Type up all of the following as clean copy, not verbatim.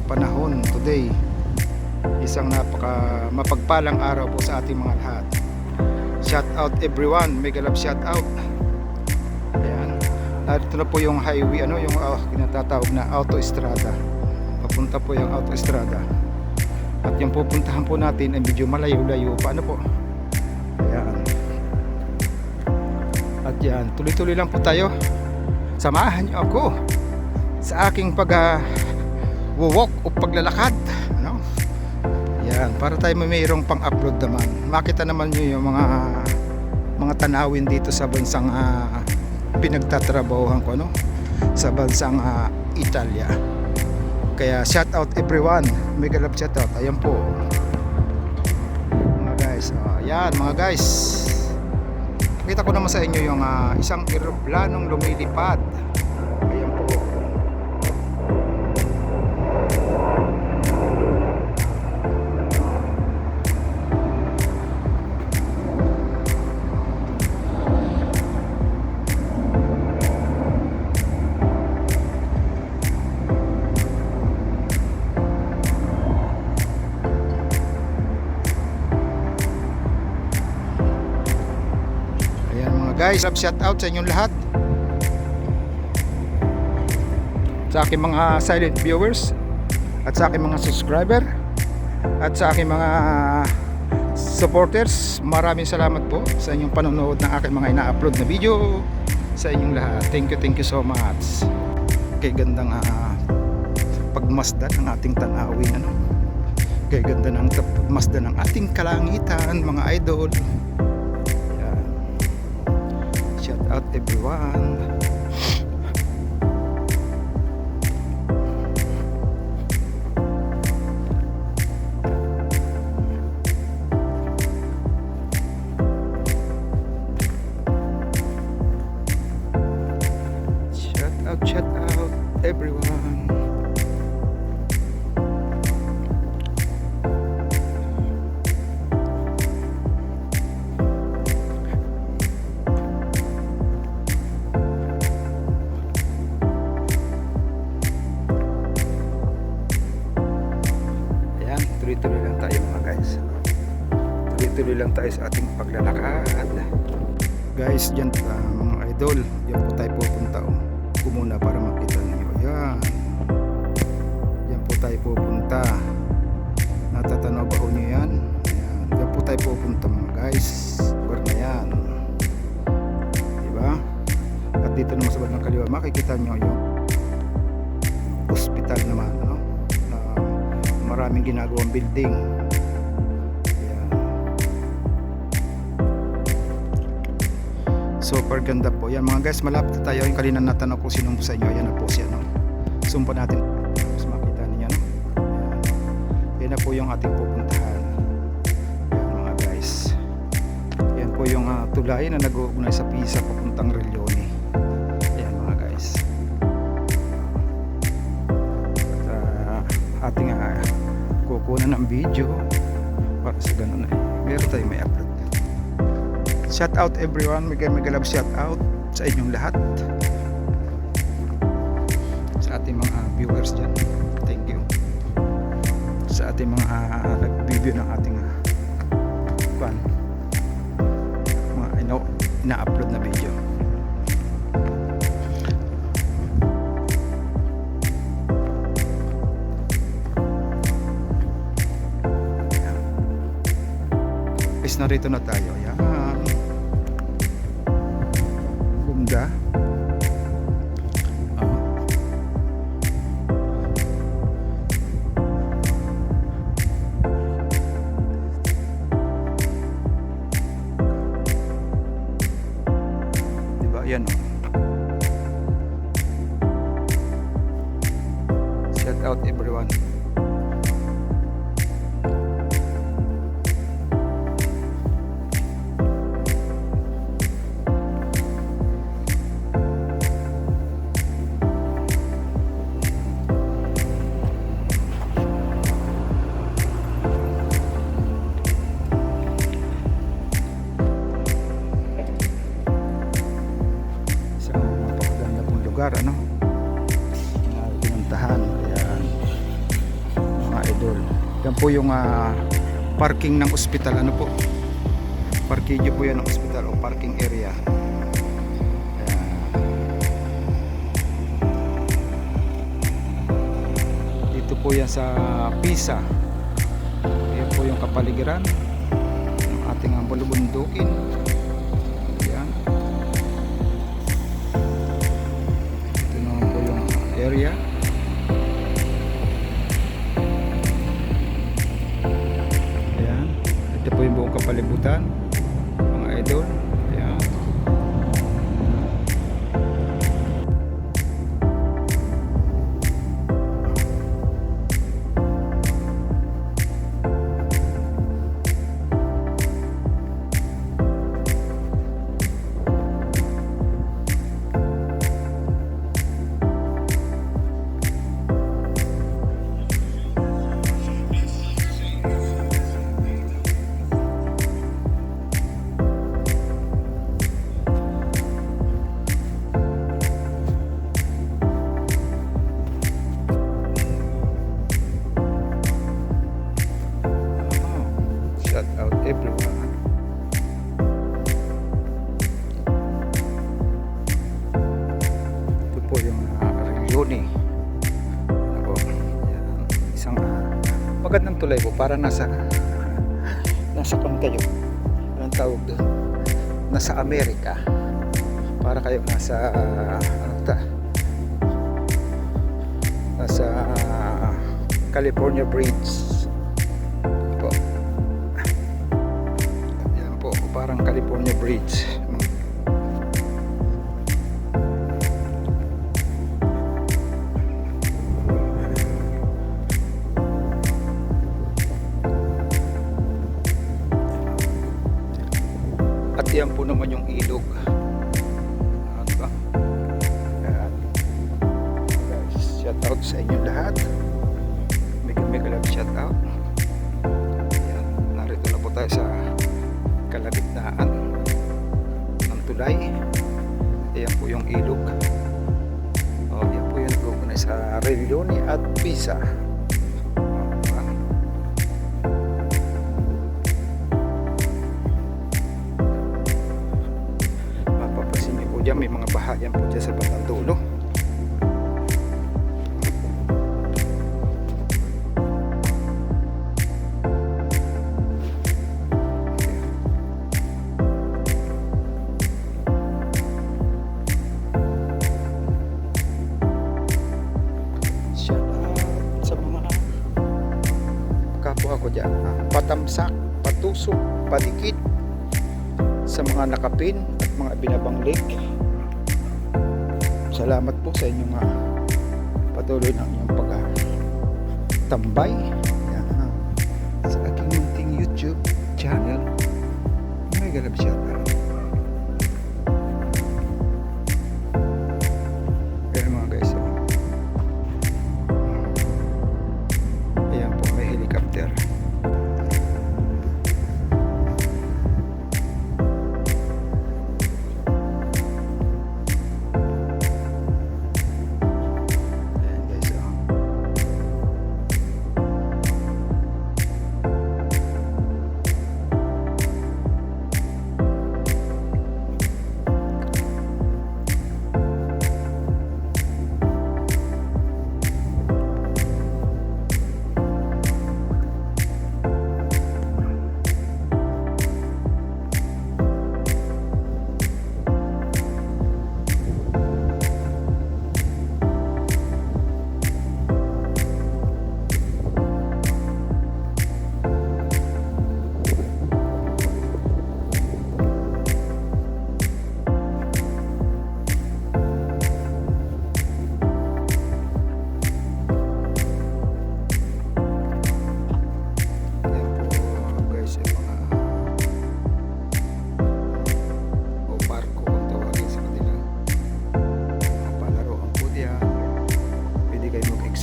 panahon today. Isang napaka mapagpalang araw po sa ating mga lahat. Shout out everyone, mega love shout out. Ayan. Narito na po yung highway, yung kinatatawag na autoestrada. Papunta po yung autoestrada. At yung pupuntahan po natin ay medyo malayo-layo pa po. Ayan. At yan, tuloy-tuloy lang po tayo. Samahan niyo ako sa aking pag-walk o paglalakad, Yan, para tayo mayroong pang-upload naman. Makita naman niyo yung mga tanawin dito sa bansang pinagtatrabahuhan ko, sa bansang Italia. Kaya shout out everyone, mega love shout out. Ayan po mga guys. Yan mga guys, pakita ko naman sa inyo yung isang eroplanong lumilipad. Ayan po. Guys, shout out sa inyong lahat, sa aking mga silent viewers at sa aking mga subscriber at sa aking mga supporters. Maraming salamat po sa inyong panonood ng aking mga ina-upload na video. Sa inyong lahat, thank you so much. Kay gandang pagmasdan ng ating tanawin, kay ganda ng pagmasdan ng ating kalangitan, mga idol. Shout out everyone. Shout out everyone. Tuloy-tuloy lang tayo mga guys. Tuloy-tuloy lang tayo sa ating paglalakad. Guys, dyan mga idol, yan po tayo pupunta. Kumuna para makita niyo. Yan. Yan po tayo pupunta. Natatanaw ba ho niyo yan? Yan. Yan po tayo pupunta mga guys. Lugar na yan. Diba? At dito naman sa bandang kaliwa, makikita niyo yung hospital naman, maraming ginagawang building. Ayan. Super ganda po yan mga guys. Malapit tayo. Yung kanina natanong ko sinong sa inyo. Ayan na po siya, sumpa natin mas makita niyo, Ayan. Yan na po yung ating pupuntahan. Ayan mga guys. Yan po yung tulay na nag-uugnay sa Pisa papuntang Rione. Ayan mga guys. At ating kukunan ng video para sa ganun meron tayo may upload. Shout out everyone, mega love shout out sa inyong lahat, sa ating mga viewers dyan. Thank you sa ating mga nag-video ng ating mga ina-upload na video. Narito na tayo. Yan. Ganda. Diba? Yan. Shout out everyone. lugar na pinuntahan. Ayan. Yan po yung parking ng ospital. Ano po? Parking po yan ng ospital o parking area. Ayan. Dito po yan sa Pisa. Yan po yung kapaligiran ng ating bulubundukin. Ayan. Ito naman po yung area. Ayan. Ito po yung buong kapalibutan, mga idol. Ayan. Shout out everyone. Ito po yung Rioni. Ano po? Ayan. Isang magandang tulay po, para nasa kung kayo, anong tawag doon, nasa Amerika, para kayo nasa nasa California Bridge po. Yan po, parang California Bridge. At yan po naman yung ilog. Diba? Guys, shout out sa inyo lahat. Mega love shout out. Ayan, narito na po tayo sa kalagitnaan ng tulay. Ayan po yung ilog. Ayan po yung ilog na sa Rioni at Pisa. Diyan, may mga bahayan po dyan sa bandang dulo. Shout out sa mga kapwa ko dyan. Patamsak, patusok, padikit sa mga nakapin at mga binabanglik. Salamat po sa inyong patuloy ng inyong pagtambay sa aking munting YouTube channel. Mega love shout out. Ayan mga guys, ayan po, may helicopter.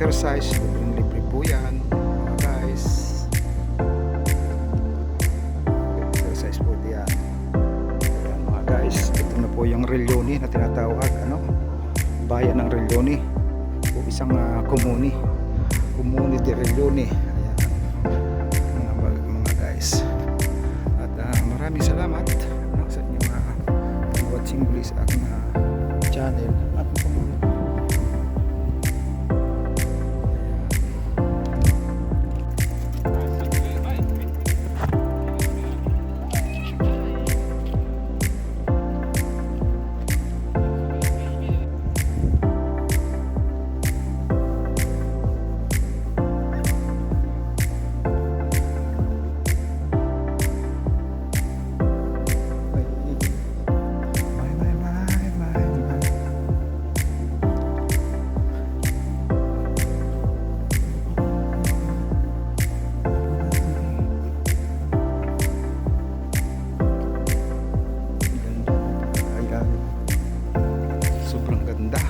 Exercise, libre po yan mga guys. Exercise po yan. Ayan mga guys, ito na po yung Rioni na tinatawag, bayan ng Rioni o isang community Rioni. Ayan. guys. At maraming salamat sa inyong watching muli sa aking channel. At sobrang ganda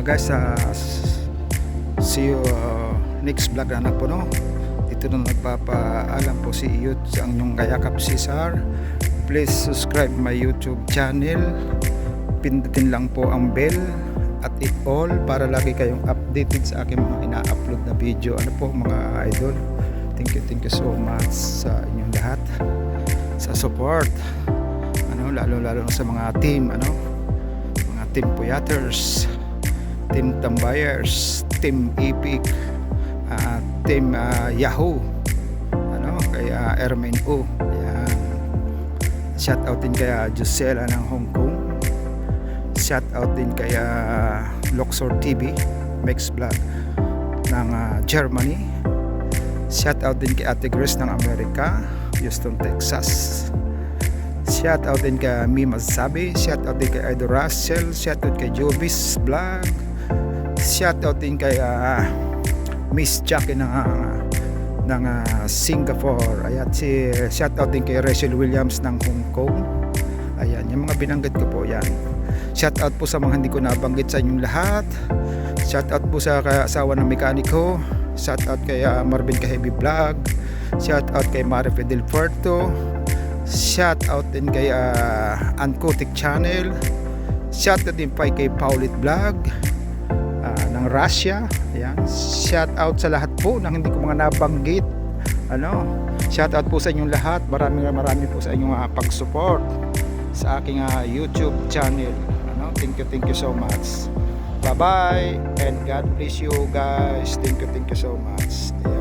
guys. Guys, see you next vlog na po, no? Dito na nagpapaalam po si Iyot sa inyong kayakap Cesar. Please subscribe my YouTube channel, pindutin lang po ang bell at all para lagi kayong updated sa aking mga ina-upload na video. Ano po mga idol, thank you so much sa inyong lahat sa support, lalo sa mga team, mga team Puyaters, Team Tambayers, Team Epic, Team Yahoo, kaya Ermain O. Ayan. Shout out din kaya Josela ng Hong Kong. Shout out din kaya Luxor TV, Max Vlog ng Germany. Shout out din kay Ate Grace ng Amerika, Houston, Texas. Shout out din kay Mima Sabi. Shout out din kay Idol Russell. Shout out kay Jovis Vlog. Shout out din kay Miss Jackie ng ng Singapore. Ayan, shout out din kay Rachel Williams ng Hong Kong. Ayan, yung mga binanggit ko po yan. Shout out po sa mga hindi ko nabanggit sa inyong lahat. Shout out po sa asawa ng mekaniko. Shout out kay Marvin Kahebi Vlog. Shout out kay Mare Fidel Puerto. Shout out din kay Ankotic Channel. Shout out din pa kay Paulit Vlog ng Russia. Ayan. Shout out sa lahat po ng hindi ko mga nabanggit. Shout out po sa inyong lahat. Marami po sa inyong pag-support sa aking YouTube channel. Thank you so much. Bye bye and God bless you guys. Thank you so much. Ayan.